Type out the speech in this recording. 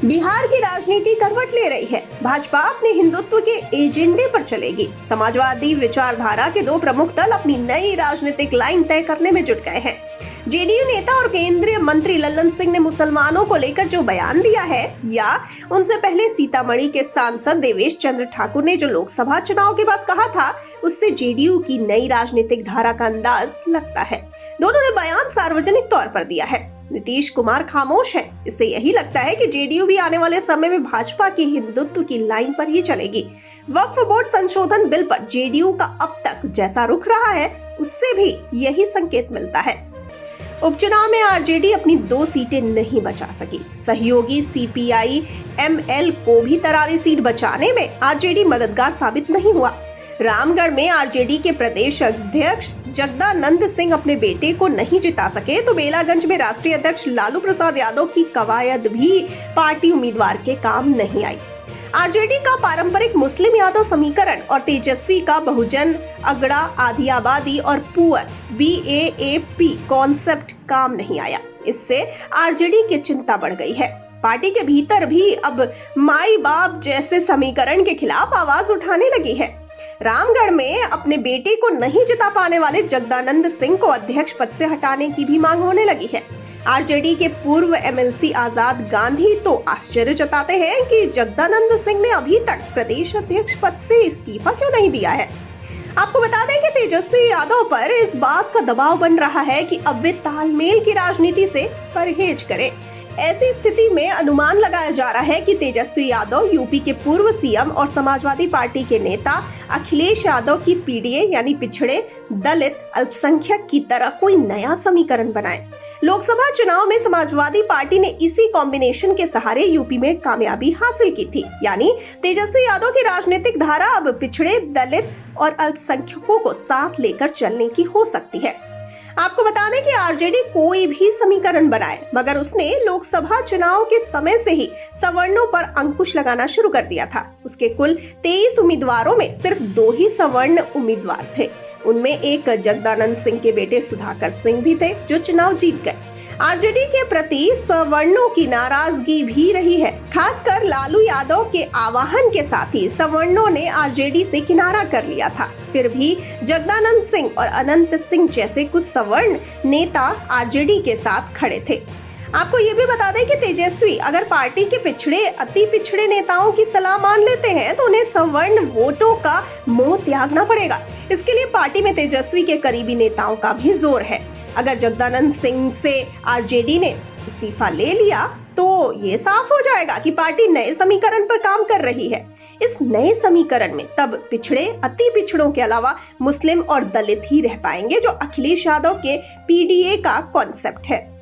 बिहार की राजनीति करवट ले रही है। भाजपा अपने हिंदुत्व के एजेंडे पर चलेगी। समाजवादी विचारधारा के दो प्रमुख दल अपनी नई राजनीतिक लाइन तय करने में जुट गए हैं। जेडीयू नेता और केंद्रीय मंत्री लल्लन सिंह ने मुसलमानों को लेकर जो बयान दिया है, या उनसे पहले सीतामढ़ी के सांसद देवेश चंद्र ठाकुर ने जो लोकसभा चुनाव के बाद कहा था, उससे जेडीयू की नई राजनीतिक धारा का अंदाज लगता है। दोनों ने बयान सार्वजनिक तौर पर दिया है। नीतीश कुमार खामोश हैं। इससे यही लगता है कि जेडीयू भी आने वाले समय में भाजपा की हिंदुत्व की लाइन पर ही चलेगी। वक्फ बोर्ड संशोधन बिल पर जेडीयू का अब तक जैसा रुख रहा है, उससे भी यही संकेत मिलता है। उपचुनाव में आरजेडी अपनी 2 सीटें नहीं बचा सकी। सहयोगी सीपीआई एमएल को भी तरारी सीट बचाने में आरजेडी मददगार साबित नहीं हुआ। रामगढ़ में आरजेडी के प्रदेश अध्यक्ष जगदानंद सिंह अपने बेटे को नहीं जिता सके, तो बेलागंज में राष्ट्रीय अध्यक्ष लालू प्रसाद यादव की कवायद भी पार्टी उम्मीदवार के काम नहीं आई। आरजेडी का पारंपरिक मुस्लिम यादव समीकरण और तेजस्वी का बहुजन अगड़ा आधी आबादी और पुअर BAAP कॉन्सेप्ट काम नहीं आया। इससे आरजेडी की चिंता बढ़ गई है। पार्टी के भीतर भी अब माई बाप जैसे समीकरण के खिलाफ आवाज उठाने लगी है। रामगढ़ में अपने बेटे को नहीं जिता पाने वाले जगदानंद सिंह को अध्यक्ष पद से हटाने की भी मांग होने लगी है। आरजेडी के पूर्व MLC आजाद गांधी तो आश्चर्य जताते हैं कि जगदानंद सिंह ने अभी तक प्रदेश अध्यक्ष पद से इस्तीफा क्यों नहीं दिया है। आपको बता दें कि तेजस्वी यादव पर इस बात का दबाव बन रहा है कि अब वे तालमेल की राजनीति से परहेज करें। ऐसी स्थिति में अनुमान लगाया जा रहा है कि तेजस्वी यादव यूपी के पूर्व सीएम और समाजवादी पार्टी के नेता अखिलेश यादव की PDA यानी पिछड़े दलित अल्पसंख्यक की तरह कोई नया समीकरण बनाए। लोकसभा चुनाव में समाजवादी पार्टी ने इसी कॉम्बिनेशन के सहारे यूपी में कामयाबी हासिल की थी। यानी तेजस्वी यादव की राजनीतिक धारा अब पिछड़े दलित और अल्पसंख्यकों को साथ लेकर चलने की हो सकती है। आपको बता दें कि आरजेडी कोई भी समीकरण बनाए, मगर उसने लोकसभा चुनाव के समय से ही सवर्णों पर अंकुश लगाना शुरू कर दिया था। उसके कुल 23 उम्मीदवारों में सिर्फ 2 ही सवर्ण उम्मीदवार थे। उनमें एक जगदानंद सिंह के बेटे सुधाकर सिंह भी थे, जो चुनाव जीत गए। आरजेडी के प्रति सवर्णों की नाराजगी भी रही है। खासकर लालू यादव के आह्वान के साथ ही सवर्णों ने आरजेडी से किनारा कर लिया था। फिर भी जगदानंद सिंह और अनंत सिंह जैसे कुछ सवर्ण नेता आरजेडी के साथ खड़े थे। आपको ये भी बता दें कि तेजस्वी अगर पार्टी के पिछड़े अति पिछड़े नेताओं की सलाह मान लेते हैं, तो उन्हें सवर्ण वोटों का मोह त्यागना पड़ेगा। इसके लिए पार्टी में तेजस्वी के करीबी नेताओं का भी जोर है। अगर जगदानंद सिंह से आरजेडी ने इस्तीफा ले लिया, तो ये साफ हो जाएगा कि पार्टी नए समीकरण पर काम कर रही है। इस नए समीकरण में तब पिछड़े अति पिछड़ों के अलावा मुस्लिम और दलित ही रह पाएंगे, जो अखिलेश यादव के PDA का कॉन्सेप्ट है।